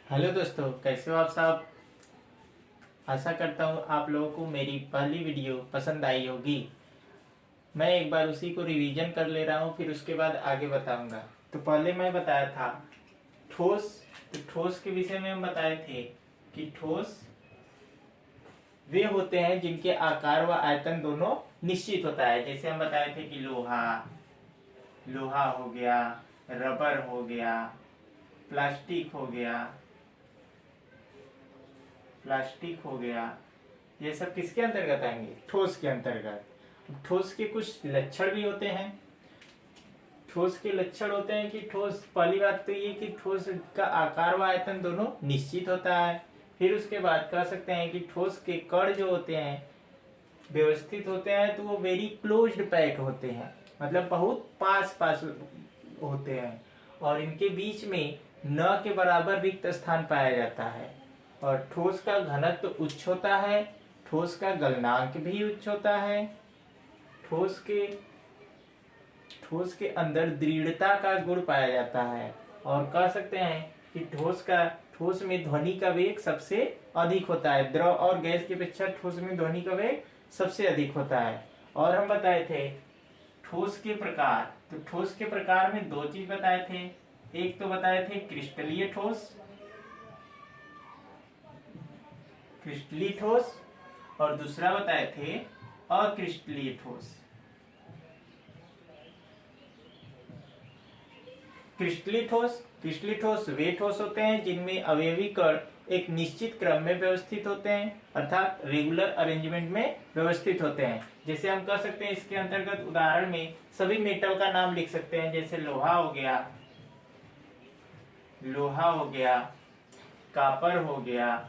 Hello दोस्तों, कैसे हो आप सब। आशा करता हूँ आप लोगों को मेरी पहली वीडियो पसंद आई होगी। मैं एक बार उसी को रिवीजन कर ले रहा हूँ, फिर उसके बाद आगे बताऊँगा। तो पहले मैं बताया था ठोस। तो ठोस के विषय में हम बताए थे कि ठोस वे होते हैं जिनके आकार व आयतन दोनों निश्चित होता है। जैसे हम बताए थे कि लोहा लोहा हो गया, रबर हो गया, प्लास्टिक हो गया, प्लास्टिक हो गया। ये सब किसके अंतर्गत आएंगे? ठोस के अंतर्गत। ठोस के कुछ लक्षण भी होते हैं। ठोस के लक्षण होते हैं कि ठोस, पहली बात तो ये कि ठोस का आकार व आयतन दोनों निश्चित होता है। फिर उसके बाद कह सकते हैं कि ठोस के कण जो होते हैं व्यवस्थित होते हैं, तो वो वेरी क्लोज्ड पैक होते हैं, मतलब बहुत पास पास होते हैं। और इनके बीच में न के बराबर रिक्त स्थान पाया जाता है। और ठोस का घनत्व उच्च होता है। ठोस का गलनांक भी उच्च होता है। ठोस के ठोस के अंदर दृढ़ता का गुण पाया जाता है। और कह सकते हैं कि ठोस में ध्वनि का वेग सबसे अधिक होता है। द्रव और गैस की अपेक्षा ठोस में ध्वनि का वेग सबसे अधिक होता है। और हम बताए थे ठोस के प्रकार। तो ठोस के प्रकार में दो चीज बताए थे। एक तो बताए थे क्रिस्टलीय ठोस, क्रिस्टलीय ठोस, और दूसरा बताए थे अक्रिस्टलीय ठोस। क्रिस्टलीय ठोस वे ठोस होते हैं जिनमें अवयवी कण एक निश्चित क्रम में व्यवस्थित होते हैं, अर्थात रेगुलर अरेंजमेंट में व्यवस्थित होते हैं। जैसे हम कह सकते हैं इसके अंतर्गत उदाहरण में सभी मेटल का नाम लिख सकते हैं। जैसे लोहा हो गया, कापर हो गया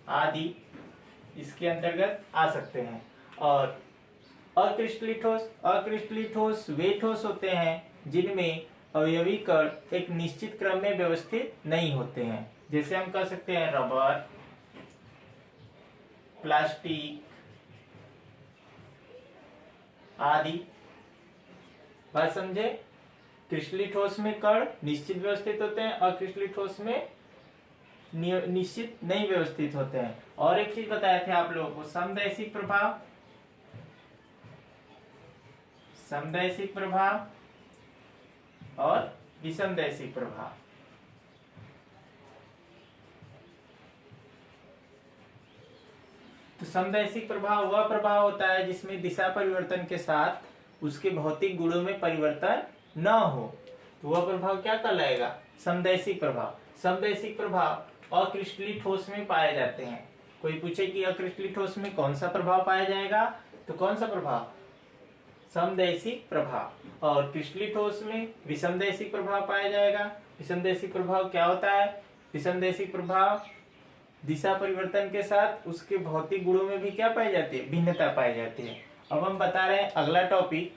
आदि इसके अंतर्गत आ सकते हैं। और अक्रिस्टलीय ठोस वे ठोस होते हैं जिनमें अवयवी कण एक निश्चित क्रम में व्यवस्थित नहीं होते हैं। जैसे हम कह सकते हैं रबर, प्लास्टिक आदि। बात समझे? क्रिस्टलीय ठोस में कण निश्चित व्यवस्थित होते हैं, अक्रिस्टलीय ठोस में निश्चित नहीं व्यवस्थित होते हैं। और एक चीज बताए थे आप लोगों को, समदैशिक प्रभाव और विषमदैशिक प्रभाव। तो समदैशिक प्रभाव वह प्रभाव होता है जिसमें दिशा परिवर्तन के साथ उसके भौतिक गुणों में परिवर्तन न हो, तो वह प्रभाव क्या कहलाएगा? समदैशिक प्रभाव। समदैशिक प्रभाव अक्रिस्टलीय ठोस में पाए जाते हैं। कोई पूछे कि अक्रिस्टलीय ठोस में कौन सा प्रभाव पाया जाएगा, तो कौन सा प्रभाव? समदैशिक प्रभाव। और क्रिस्टलीय ठोस में विषमदैशिक प्रभाव पाया जाएगा। विषमदैशिक प्रभाव क्या होता है? विषमदैशिक प्रभाव दिशा परिवर्तन के साथ उसके भौतिक गुणों में भी क्या पाई जाती है? भिन्नता पाई जाती है। अब हम बता रहे हैं अगला टॉपिक।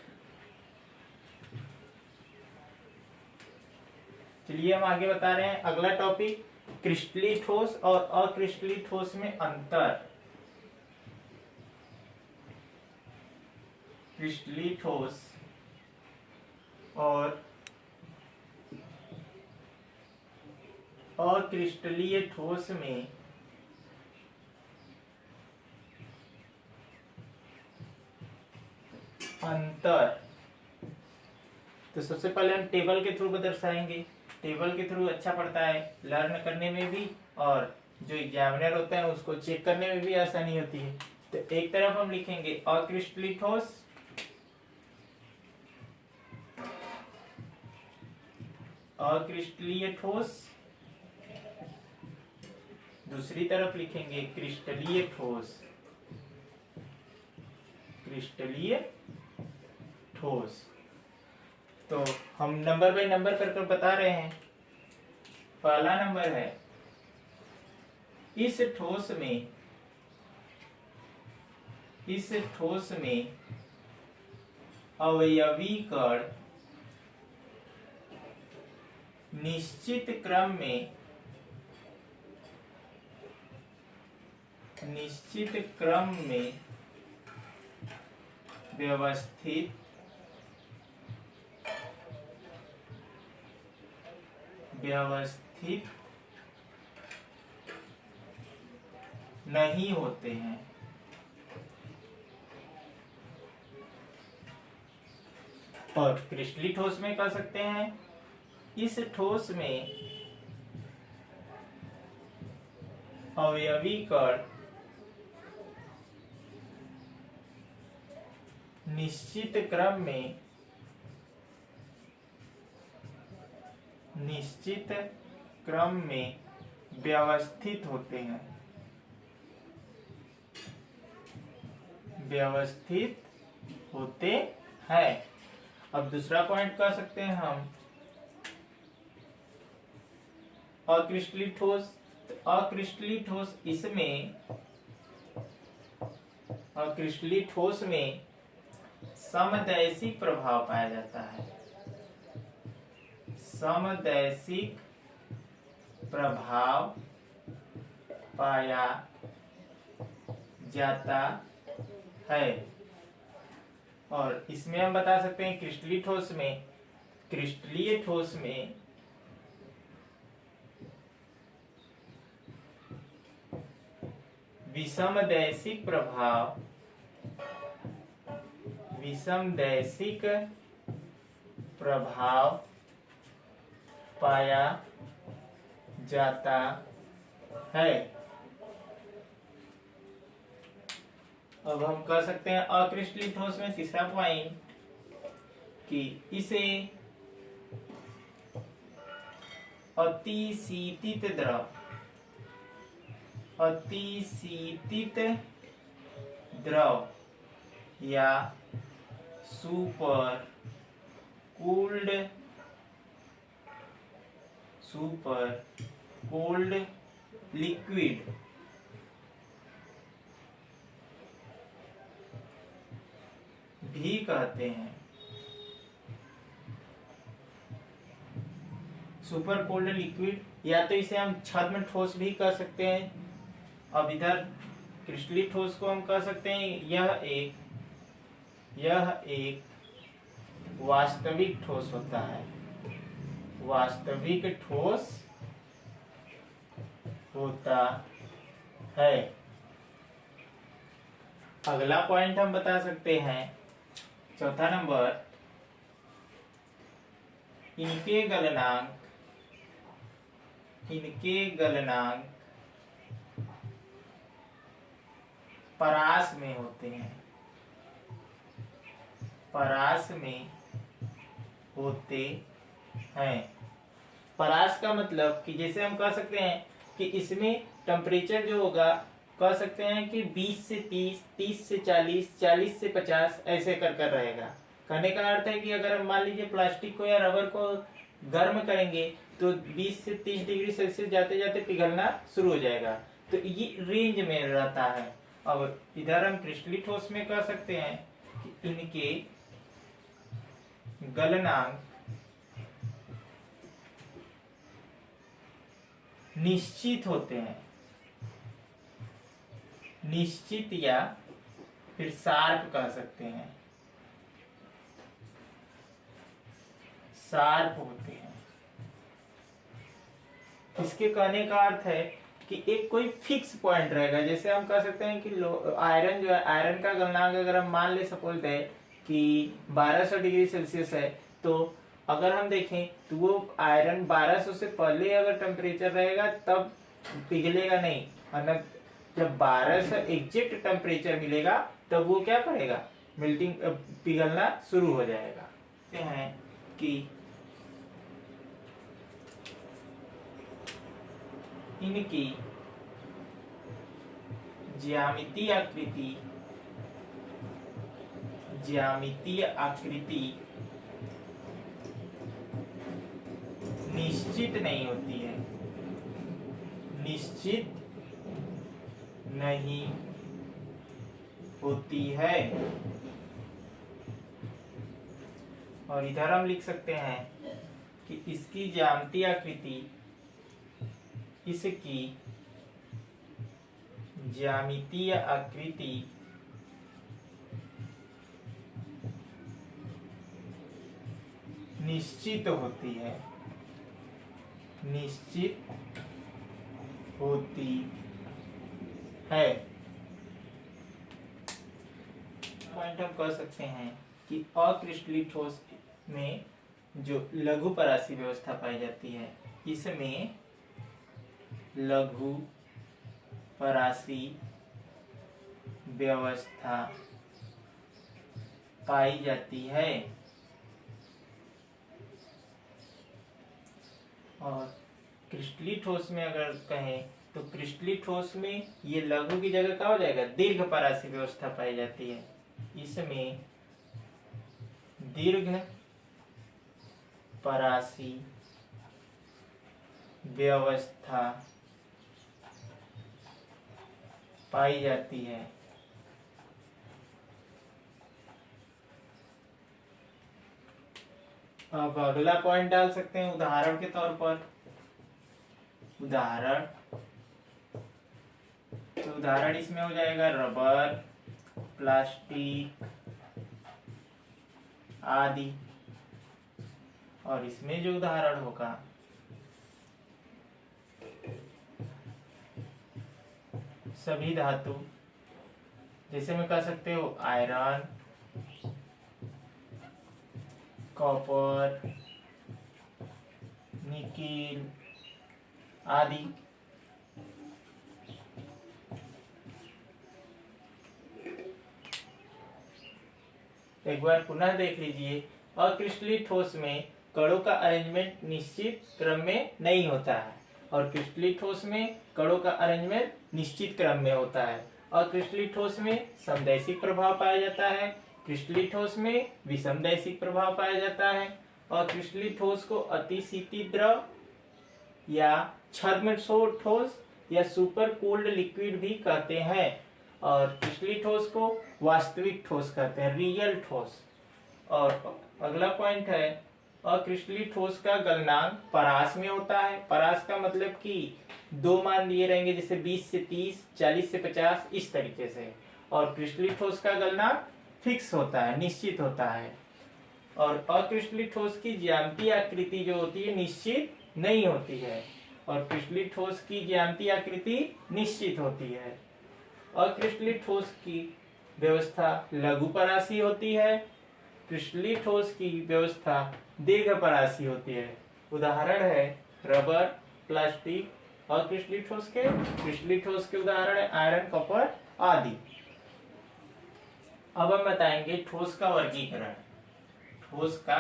चलिए हम आगे बता रहे हैं अगला टॉपिक, क्रिस्टलीय ठोस और अक्रिस्टलीय ठोस में अंतर। क्रिस्टलीय ठोस और अक्रिस्टलीय ठोस में अंतर। तो सबसे पहले हम टेबल के थ्रू दर्शाएंगे। टेबल के थ्रू अच्छा पड़ता है लर्न करने में भी, और जो एग्जामिनर होता है उसको चेक करने में भी आसानी होती है। तो एक तरफ हम लिखेंगे अक्रिस्टलीय ठोस, अक्रिस्टलीय ठोस, दूसरी तरफ लिखेंगे क्रिस्टलीय ठोस, क्रिस्टलीय ठोस। तो हम नंबर बाय नंबर करके बता रहे हैं। पहला नंबर है, इस ठोस में अवयवी कण निश्चित क्रम में व्यवस्थित नहीं होते हैं। और क्रिस्टलीय ठोस में कह सकते हैं इस ठोस में अवयवी कण निश्चित क्रम में व्यवस्थित होते हैं। अब दूसरा पॉइंट कह सकते हैं हम अक्रिस्टलीय ठोस। अक्रिस्टलीय ठोस में समदैशिक प्रभाव पाया जाता है। समदैशिक प्रभाव पाया जाता है। और इसमें हम बता सकते हैं क्रिस्टलीय ठोस में विषमदैशिक प्रभाव पाया जाता है। अब हम कह सकते हैं अक्रिस्टलीय ठोस में तीसरा पॉइंट कि इसे अतिशीतित द्रव या सुपर कूल्ड लिक्विड भी कहते हैं। सुपर कोल्ड लिक्विड या तो इसे हम छद्म ठोस भी कह सकते हैं। अब इधर क्रिस्टलीय ठोस को हम कह सकते हैं यह एक वास्तविक ठोस होता है। वास्तविक ठोस होता है। अगला पॉइंट हम बता सकते हैं चौथा नंबर, इनके गलनांक परास में होते हैं। परास का मतलब कि जैसे हम कह सकते हैं कि इसमें टेम्परेचर जो होगा कह सकते हैं कि 20 से 30, 30 से 40, 40 से 50 ऐसे कर रहेगा। कहने का अर्थ है कि अगर हम मान लीजिए प्लास्टिक को या रबर को गर्म करेंगे तो 20 से 30 डिग्री सेल्सियस जाते जाते पिघलना शुरू हो जाएगा। तो ये रेंज में रहता है। अब इधर हम क्रिस्टलीय ठोस में कह सकते हैं कि इनके गलनांक निश्चित होते हैं। निश्चित या फिर शार्प कह सकते हैं। शार्प होते हैं। इसके कहने का अर्थ है कि एक कोई फिक्स पॉइंट रहेगा। जैसे हम कह सकते हैं कि आयरन जो है, आयरन का गलनांक अगर हम मान ले सपोज दें कि 1200 डिग्री सेल्सियस है, तो अगर हम देखें तो वो आयरन 1200 से पहले अगर टेम्परेचर रहेगा तब पिघलेगा नहीं, और जब 1200 एग्जैक्ट टेम्परेचर मिलेगा तब वो क्या करेगा, मेल्टिंग पिघलना शुरू हो जाएगा। कहते हैं कि इनकी ज्यामितीय आकृति निश्चित नहीं होती है। निश्चित नहीं होती है। और इधर हम लिख सकते हैं कि इसकी ज्यामितीय आकृति, इसकी ज्यामितीय आकृति निश्चित होती है। निश्चित होती है। पॉइंट हम कह सकते हैं कि अक्रिस्टलीय ठोस में जो लघु परासी व्यवस्था पाई जाती है, इसमें लघु परासी व्यवस्था पाई जाती है। और क्रिस्टलीय ठोस में अगर कहें तो क्रिस्टलीय ठोस में ये लघु की जगह क्या हो जाएगा, दीर्घ परासी व्यवस्था पाई जाती है। इसमें दीर्घ परासी व्यवस्था पाई जाती है। अब अगला पॉइंट डाल सकते हैं उदाहरण के तौर पर। उदाहरण, तो उदाहरण इसमें हो जाएगा रबर, प्लास्टिक आदि। और इसमें जो उदाहरण होगा सभी धातु, जैसे मैं कह सकते हो आयरन, कॉपर, निकेल आदि। एक बार पुनः देख लीजिए, अक्रिस्टलीय ठोस में कणों का अरेंजमेंट निश्चित क्रम में नहीं होता है और क्रिस्टलीय ठोस में कणों का अरेंजमेंट निश्चित क्रम में होता है। अक्रिस्टलीय ठोस में समदैशिक प्रभाव पाया जाता है, क्रिस्टलीय ठोस में विषमदैशिक प्रभाव पाया जाता है। और क्रिस्टलीय ठोस को अतिशीतल द्रव या छद्म ठोस या सुपर कोल्ड लिक्विड भी कहते हैं। और क्रिस्टलीय ठोस को वास्तविक ठोस कहते हैं, रियल ठोस। और अगला पॉइंट है, अक्रिस्टलीय ठोस का गलनांक परास में होता है। परास का मतलब कि दो मान दिए रहेंगे, जैसे 20 से 30, 40 से 50, इस तरीके से। और क्रिस्टलीय ठोस का गलनांक फिक्स होता है, निश्चित होता है। और अक्रिस्टलीय ठोस की ज्यामितीय आकृति जो होती है निश्चित नहीं होती है और क्रिस्टलीय ठोस की ज्यामितीय आकृति निश्चित होती है। अक्रिस्टलीय ठोस की व्यवस्था लघु परासी होती है, क्रिस्टलीय ठोस की व्यवस्था दीर्घ परासी होती है। उदाहरण है रबर, प्लास्टिक। अक्रिस्टलीय ठोस के, क्रिस्टलीय ठोस के उदाहरण है आयरन, कॉपर आदि। अब हम बताएंगे ठोस का वर्गीकरण। ठोस का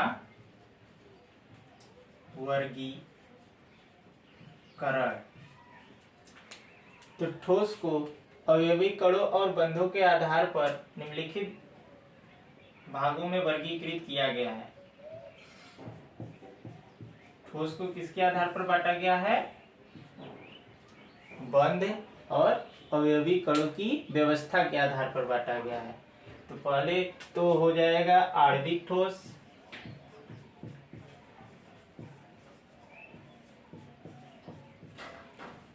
वर्गीकरण, तो ठोस को अवयवी कणों और बंधों के आधार पर निम्नलिखित भागों में वर्गीकृत किया गया है। ठोस को किसके आधार पर बांटा गया है, बंध और अवयवी कणों की व्यवस्था के आधार पर बांटा गया है। तो पहले तो हो जाएगा आणविक ठोस,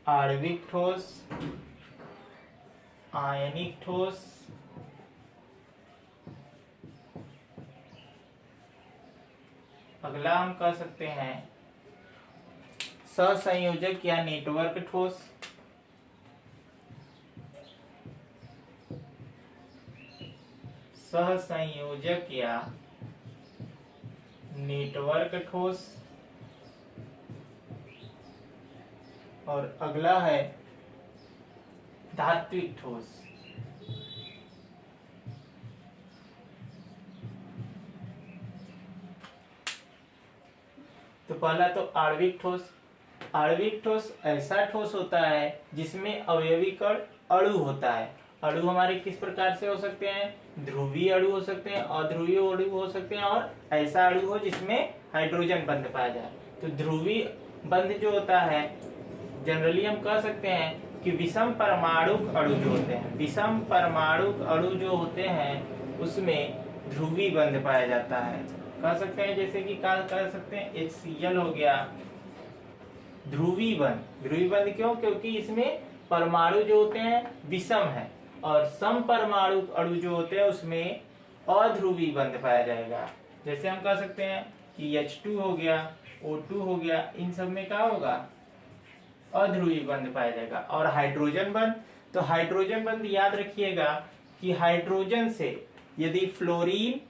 आणविक ठोस, आयनिक ठोस, अगला हम कह सकते हैं सहसंयोजक या नेटवर्क ठोस, सहसंयोजक या नेटवर्क ठोस। और अगला है धात्विक ठोस। तो पहला तो आणविक ठोस। आणविक ठोस ऐसा ठोस होता है जिसमें अवयवी कण अणु होता है। अणु हमारे किस प्रकार से हो सकते हैं, ध्रुवीय अणु हो सकते हैं, अध्रुवीय अणु हो सकते हैं, और ऐसा अणु हो जिसमें हाइड्रोजन बंध पाया जाए। तो ध्रुवीय बंध जो होता है जनरली हम कह सकते हैं कि विषम परमाणुक अणु जो होते हैं, विषम परमाणुक अणु जो होते हैं उसमें ध्रुवीय बंध पाया जाता है। कह सकते हैं जैसे कि कह सकते हैं HCl हो गया, ध्रुवीय बंध। ध्रुवीय बंध क्यों, क्योंकि इसमें परमाणु जो होते हैं विषम है और सम परमाणु अणु जो होते हैं उसमें अध्रुवीय बंध पाया जाएगा। जैसे हम कह सकते हैं कि H2 हो गया, O2 हो गया, इन सब में क्या होगा, अध्रुवीय बंध पाया जाएगा। और हाइड्रोजन बंध, तो हाइड्रोजन बंध याद रखिएगा कि हाइड्रोजन से यदि फ्लोरीन,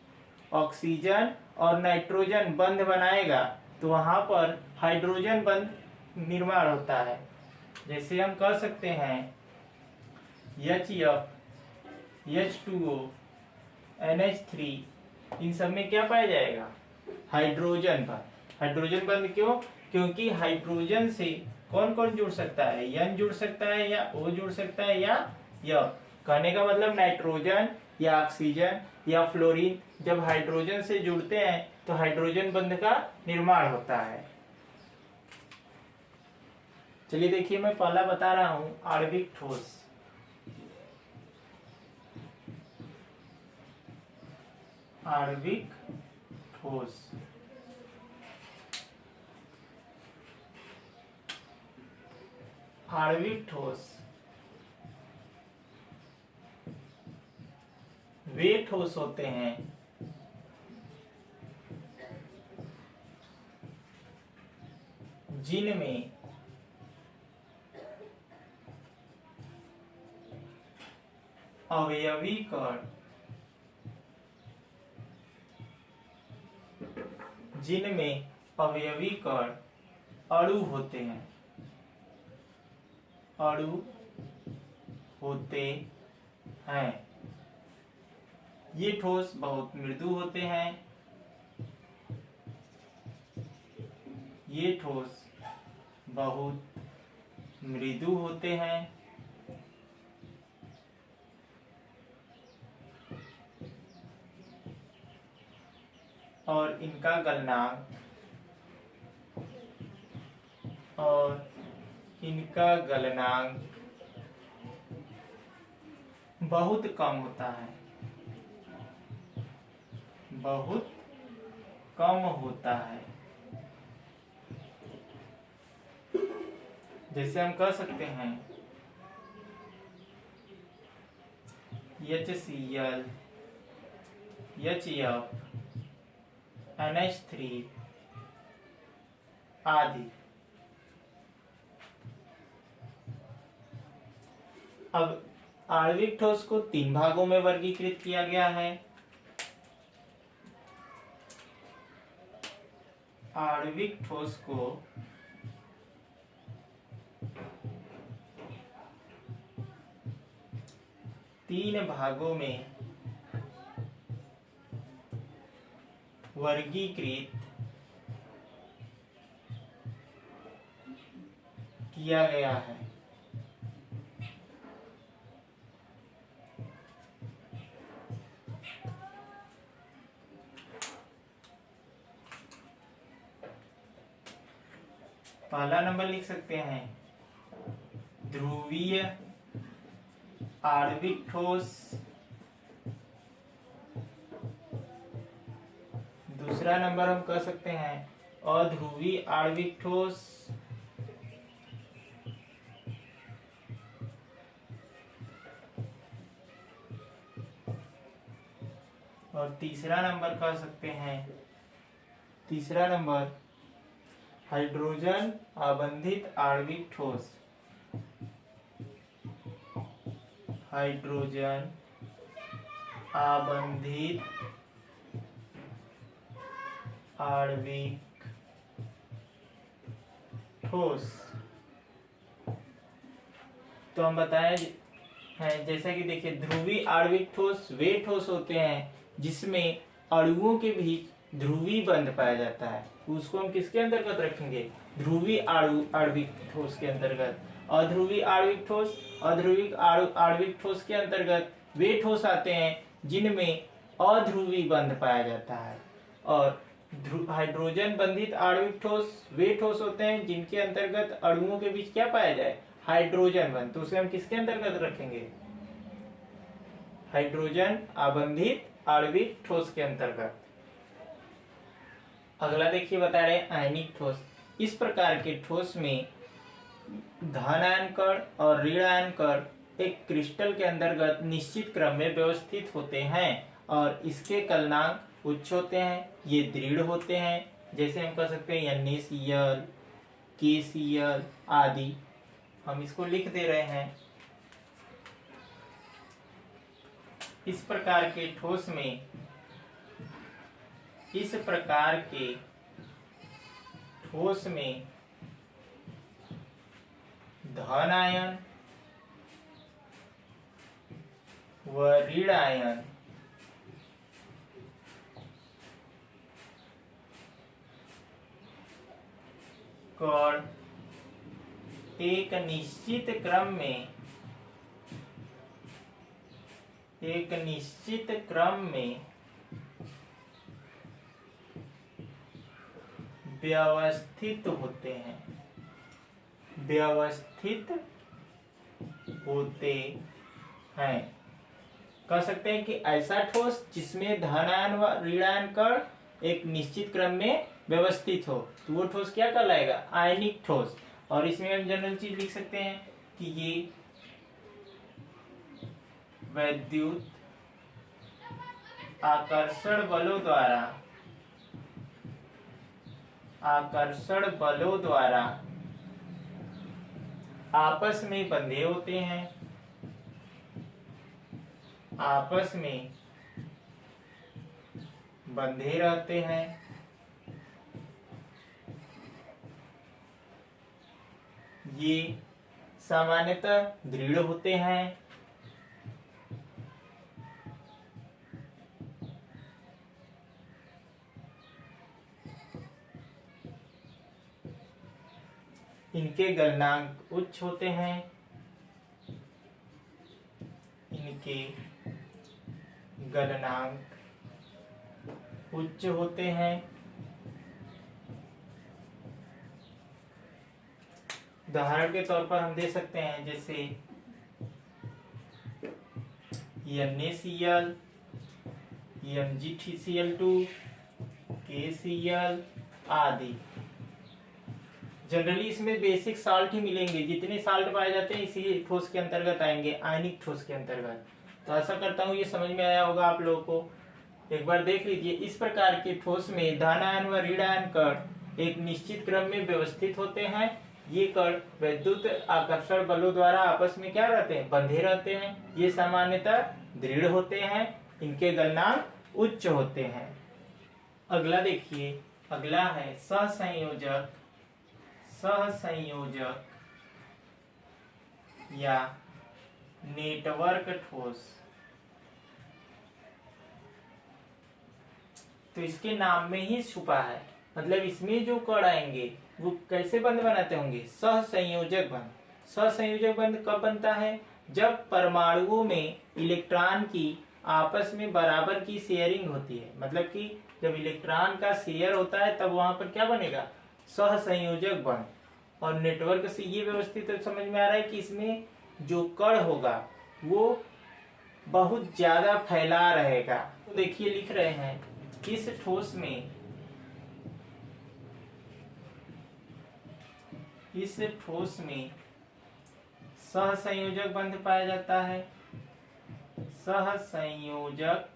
ऑक्सीजन और नाइट्रोजन बंध बनाएगा तो वहां पर हाइड्रोजन बंध निर्माण होता है। जैसे हम कह सकते हैं HF, H2O, NH3, इन सब में क्या पाया जाएगा? हाइड्रोजन बंध। हाइड्रोजन बंध क्यों? क्योंकि हाइड्रोजन से कौन कौन जुड़ सकता है? N जुड़ सकता है या O जुड़ सकता है या F। कहने का मतलब नाइट्रोजन या ऑक्सीजन या फ्लोरीन जब हाइड्रोजन से जुड़ते हैं तो हाइड्रोजन बंध का निर्माण होता है। चलिए देखिए, मैं पहला बता रहा हूं आणविक ठोस। आणविक ठोस आणविक ठोस वे ठोस होते हैं जिनमें अवयवी कण अणु होते हैं। अणु होते हैं। ये ठोस बहुत मृदु होते हैं। ये ठोस बहुत मृदु होते हैं और इनका गलनांक बहुत कम होता है। बहुत कम होता है। जैसे हम कह सकते हैं HCl, HF, NH3 आदि। अब आणविक ठोस को 3 भागों में वर्गीकृत किया गया है। आणविक ठोस को 3 भागों में वर्गीकृत किया गया है। पहला नंबर लिख सकते हैं ध्रुवीय आणविक ठोस। दूसरा नंबर हम कह सकते हैं अध्रुवीय आणविक ठोस। और तीसरा नंबर कह सकते हैं हाइड्रोजन आबंधित आणविक ठोस। हाइड्रोजन आबंधित आणविक ठोस। तो हम बताएं हैं जैसा कि देखिए ध्रुवीय आणविक ठोस वे ठोस होते हैं जिसमें अणुओं के बीच ध्रुवीय बंध पाया जाता है। उसको हम किसके अंतर्गत रखेंगे? ध्रुवीय आणविक ठोस के अंतर्गत। अध्रुवीय आणविक आणविक ठोस के अंतर्गत वे ठोस आते हैं जिनमें अध्रुवीय बंध पाया जाता है। और हाइड्रोजन बंधित आणविक ठोस वे ठोस होते हैं जिनके अंतर्गत अणुओं के बीच क्या पाया जाए? हाइड्रोजन बंध। तो उसे हम किसके अंतर्गत रखेंगे? हाइड्रोजन आबंधित आणविक ठोस के अंतर्गत। अगला देखिए बता रहे आयनिक ठोस। इस प्रकार के ठोस में धन आयन कण और ऋण आयन कण एक क्रिस्टल के अंतर्गत निश्चित क्रम में व्यवस्थित होते हैं और इसके गलनांक उच्च होते हैं। ये दृढ़ होते हैं। जैसे हम कह सकते हैं NaCl, KCl आदि। हम इसको लिख दे रहे हैं इस प्रकार के ठोस में धन आयन व ऋण आयन कण एक निश्चित क्रम में व्यवस्थित होते हैं। कह सकते हैं कि ऐसा ठोस जिसमें धनायन व ऋणायन कण एक निश्चित क्रम में व्यवस्थित हो, तो वो ठोस क्या कहलाएगा? आयनिक ठोस। और इसमें हम जनरल चीज लिख सकते हैं कि ये वैद्युत आकर्षण बलों द्वारा आपस में बंधे होते हैं, आपस में बंधे रहते हैं। ये सामान्यतः दृढ़ होते हैं। इनके गलनांक उच्च होते हैं। उदाहरण के तौर पर हम दे सकते हैं जैसे NaCl, MgTCl2, KCl आदि। जनरली इसमें बेसिक साल्ट ही मिलेंगे, जितने साल्ट पाए जाते हैं इसी ठोस के अंतर्गत आएंगे, आयनिक ठोस के अंतर्गत। तो आशा करता हूँ ये समझ में आया होगा आप लोगों को। एक बार देख लीजिए, इस प्रकार के ठोस में धनायन व ऋणायन कण एक निश्चित क्रम में व्यवस्थित होते हैं। ये कण वैद्युत आकर्षण बलों द्वारा आपस में क्या रहते हैं? बंधे रहते हैं। ये सामान्यतः दृढ़ होते हैं। इनके गलनांक उच्च होते हैं। अगला देखिए, अगला है सहसंयोजक या नेटवर्क ठोस। तो इसके नाम में ही छुपा है, मतलब इसमें जो कण आएंगे वो कैसे बंध बनाते होंगे? सहसंयोजक बंध। सहसंयोजक बंध कब बनता है? जब परमाणुओं में इलेक्ट्रॉन की आपस में बराबर की शेयरिंग होती है। मतलब कि जब इलेक्ट्रॉन का शेयर होता है तब वहां पर क्या बनेगा? सहसंयोजक बंध। और नेटवर्क से ये व्यवस्थित समझ में आ रहा है कि इसमें जो कण होगा वो बहुत ज्यादा फैला रहेगा। तो देखिए लिख रहे हैं, इस ठोस में सहसंयोजक बंध पाया जाता है। सहसंयोजक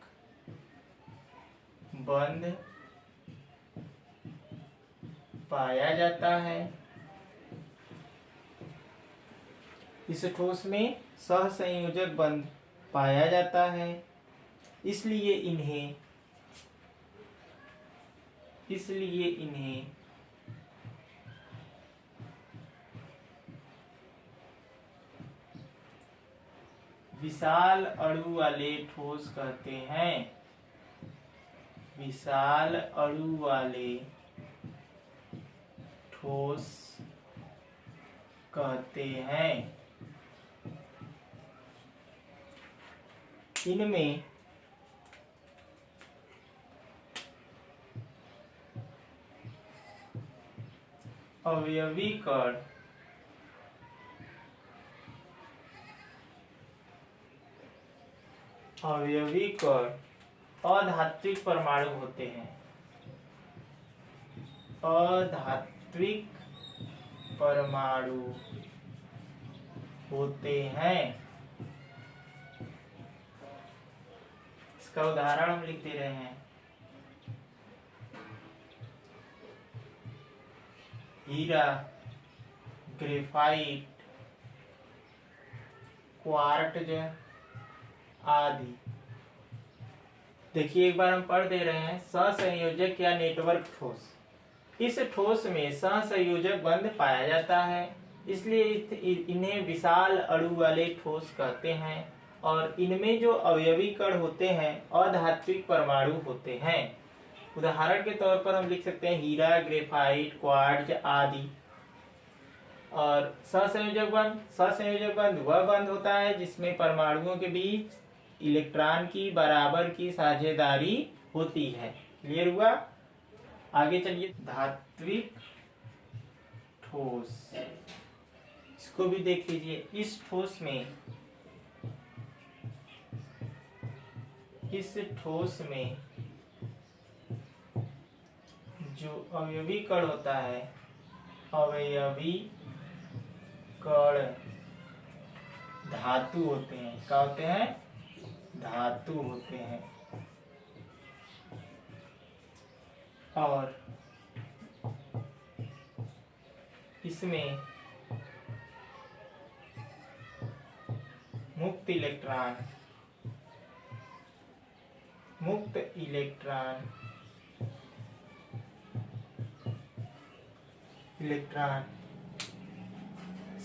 बंध पाया जाता है। इस ठोस में सहसंयोजक बंध पाया जाता है, इसलिए इन्हें विशाल अणु वाले ठोस कहते हैं। विशाल अणु वाले ठोस कहते हैं। इनमें अवयवी कण अधात्विक परमाणु होते हैं। अधात्विक परमाणु होते हैं। इसका उदाहरण हम लिख दे रहे हैं। हीरा, ग्रेफाइट, क्वार्ट्ज आदि। देखिए एक बार हम पढ़ दे रहे हैं। सहसंयोजक या नेटवर्क ठोस, इस ठोस में सहसंयोजक बंध पाया जाता है, इसलिए इन्हें विशाल अणु वाले ठोस कहते हैं। और इनमें जो अवयवी कण होते हैं अधात्विक परमाणु होते हैं। उदाहरण के तौर पर हम लिख सकते हैं हीरा, ग्रेफाइट, क्वार्ट्ज आदि। और सहसंयोजक बंध वह बंध होता है जिसमें परमाणुओं के बीच इलेक्ट्रॉन की बराबर की साझेदारी होती है। क्लियर हुआ? आगे चलिए, धात्विक ठोस, इसको भी देख लीजिए। इस ठोस में जो अवयवी कण होता है, अवयवी कण धातु होते हैं। क्या होते हैं? धातु होते हैं। और इसमें मुक्त इलेक्ट्रॉन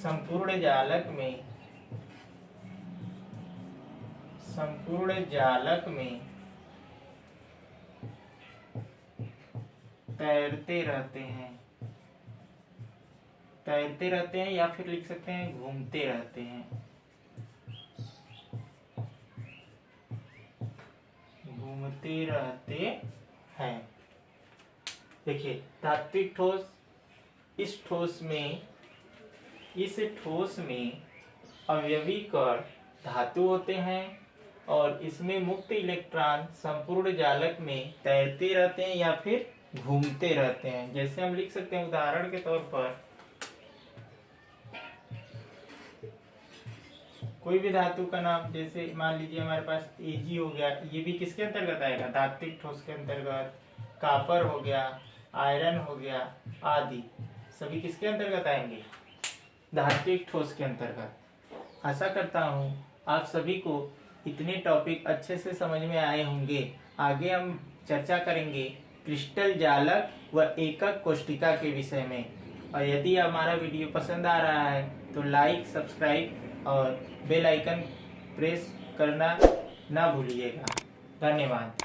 संपूर्ण जालक में तैरते रहते हैं या फिर लिख सकते हैं घूमते रहते हैं। देखिए धात्विक ठोस, इस ठोस में अवयवी कण धातु होते हैं और इसमें मुक्त इलेक्ट्रॉन संपूर्ण जालक में तैरते रहते हैं या फिर घूमते रहते हैं। जैसे हम लिख सकते हैं उदाहरण के तौर पर कोई भी धातु का नाम, जैसे मान लीजिए हमारे पास Ag हो गया, ये भी किसके अंतर्गत आएगा? धात्विक ठोस के अंतर्गत। कॉपर हो गया, आयरन हो गया आदि सभी किसके अंतर्गत आएंगे? धात्विक ठोस के अंतर्गत। आशा करता हूँ आप सभी को इतने टॉपिक अच्छे से समझ में आए होंगे। आगे हम चर्चा करेंगे क्रिस्टल जालक व एकक कोष्टिका के विषय में। और यदि हमारा वीडियो पसंद आ रहा है तो लाइक, सब्सक्राइब और बेल आइकन प्रेस करना ना भूलिएगा। धन्यवाद।